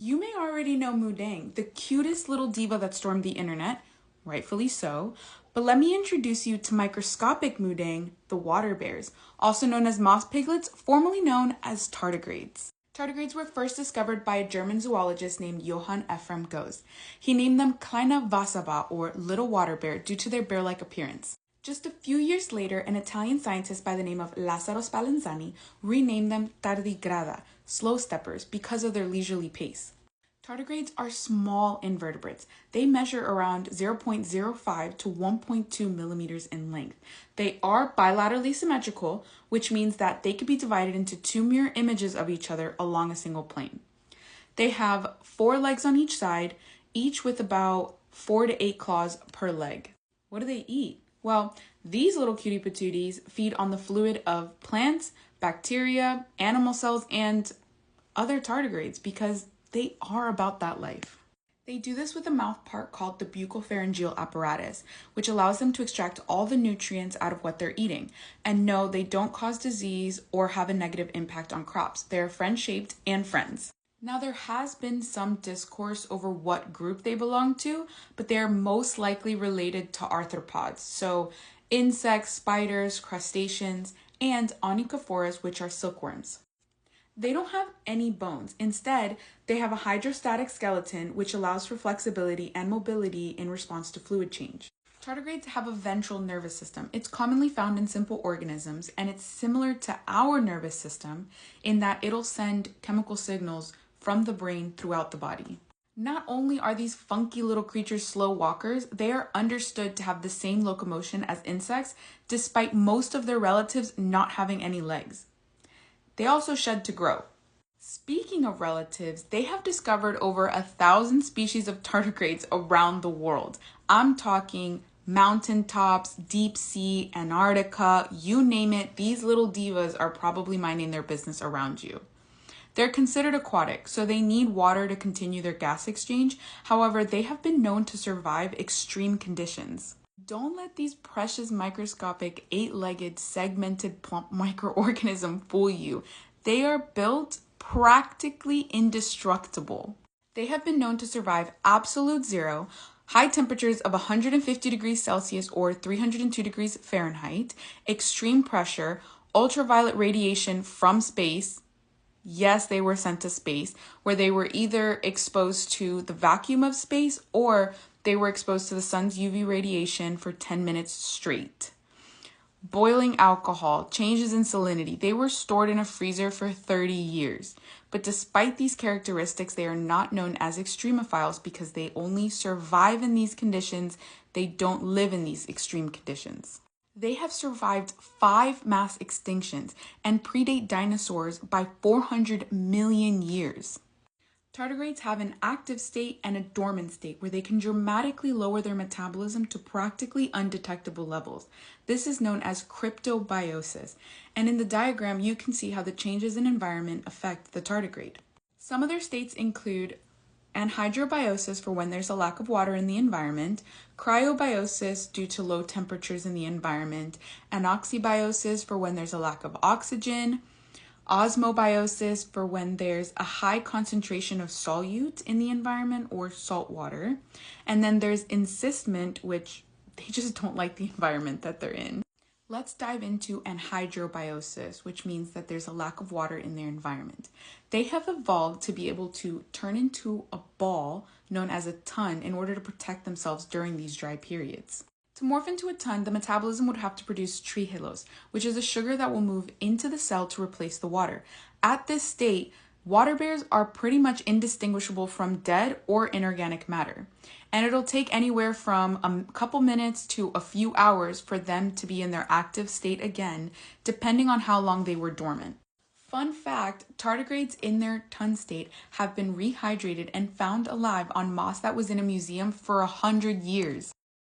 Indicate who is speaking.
Speaker 1: You may already know Mudang, the cutest little diva that stormed the internet, rightfully so, but let me introduce you to microscopic Mudang, the water bears, also known as moss piglets, formerly known as tardigrades. Tardigrades were first discovered by a German zoologist named Johann Ephraim Goes. He named them Kleine Wasserbär, or little water bear, due to their bear-like appearance. Just a few years later, an Italian scientist by the name of Lazzaro Spallanzani renamed them Tardigrada, slow steppers, because of their leisurely pace. Tardigrades are small invertebrates. They measure around 0.05 to 1.2 millimeters in length. They are bilaterally symmetrical, which means that they could be divided into two mirror images of each other along a single plane. They have 4 legs on each side, each with about 4 to 8 claws per leg. What do they eat? Well, these little cutie patooties feed on the fluid of plants, bacteria, animal cells, and other tardigrades because they are about that life. They do this with a mouth part called the buccopharyngeal apparatus, which allows them to extract all the nutrients out of what they're eating. And no, they don't cause disease or have a negative impact on crops. They're friend-shaped and friends. Now, there has been some discourse over what group they belong to, but they are most likely related to arthropods, so insects, spiders, crustaceans, and onychophoras, which are silkworms. They don't have any bones. Instead, they have a hydrostatic skeleton, which allows for flexibility and mobility in response to fluid change. Tardigrades have a ventral nervous system. It's commonly found in simple organisms, and it's similar to our nervous system in that it'll send chemical signals from the brain throughout the body. Not only are these funky little creatures slow walkers, they are understood to have the same locomotion as insects, despite most of their relatives not having any legs. They also shed to grow. Speaking of relatives, they have discovered over 1,000 species of tardigrades around the world. I'm talking mountaintops, deep sea, Antarctica, you name it, these little divas are probably minding their business around you. They're considered aquatic, so they need water to continue their gas exchange. However, they have been known to survive extreme conditions. Don't let these precious microscopic, 8-legged, segmented, plump microorganism fool you. They are built practically indestructible. They have been known to survive absolute zero, high temperatures of 150 degrees Celsius or 302 degrees Fahrenheit, extreme pressure, ultraviolet radiation from space. Yes, they were sent to space, where they were either exposed to the vacuum of space or they were exposed to the sun's UV radiation for 10 minutes straight. Boiling alcohol, changes in salinity, they were stored in a freezer for 30 years. But despite these characteristics, they are not known as extremophiles because they only survive in these conditions. They don't live in these extreme conditions. They have survived 5 mass extinctions and predate dinosaurs by 400 million years. Tardigrades have an active state and a dormant state where they can dramatically lower their metabolism to practically undetectable levels. This is known as cryptobiosis, and in the diagram you can see how the changes in environment affect the tardigrade. Some of their states include anhydrobiosis for when there's a lack of water in the environment, cryobiosis due to low temperatures in the environment, anoxybiosis for when there's a lack of oxygen, osmobiosis for when there's a high concentration of solute in the environment or salt water, and then there's encystment, which they just don't like the environment that they're in. Let's dive into anhydrobiosis, which means that there's a lack of water in their environment. They have evolved to be able to turn into a ball known as a tun in order to protect themselves during these dry periods. To morph into a tun, the metabolism would have to produce trehalose, which is a sugar that will move into the cell to replace the water. At this state, water bears are pretty much indistinguishable from dead or inorganic matter. And it'll take anywhere from a couple minutes to a few hours for them to be in their active state again, depending on how long they were dormant. Fun fact, tardigrades in their tun state have been rehydrated and found alive on moss that was in a museum for 100 years.